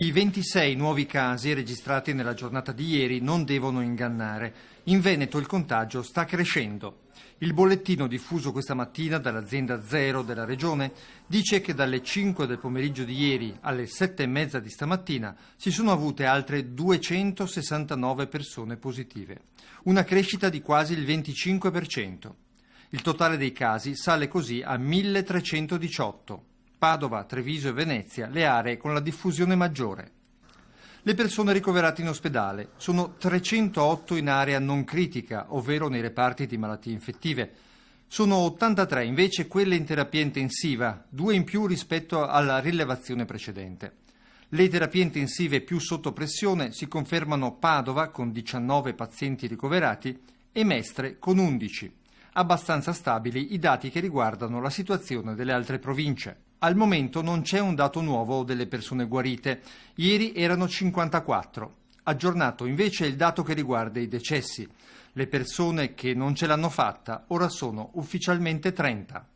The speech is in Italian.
I 26 nuovi casi registrati nella giornata di ieri non devono ingannare. In Veneto il contagio sta crescendo. Il bollettino diffuso questa mattina dall'azienda Zero della regione dice che dalle 5 del pomeriggio di ieri alle 7:30 di stamattina si sono avute altre 269 persone positive. Una crescita di quasi il 25%. Il totale dei casi sale così a 1318. Padova, Treviso e Venezia, le aree con la diffusione maggiore. Le persone ricoverate in ospedale sono 308 in area non critica, ovvero nei reparti di malattie infettive. Sono 83 invece quelle in terapia intensiva, 2 in più rispetto alla rilevazione precedente. Le terapie intensive più sotto pressione si confermano Padova con 19 pazienti ricoverati e Mestre con 11. Abbastanza stabili i dati che riguardano la situazione delle altre province. Al momento non c'è un dato nuovo delle persone guarite. Ieri erano 54. Aggiornato invece il dato che riguarda i decessi. Le persone che non ce l'hanno fatta ora sono ufficialmente 30.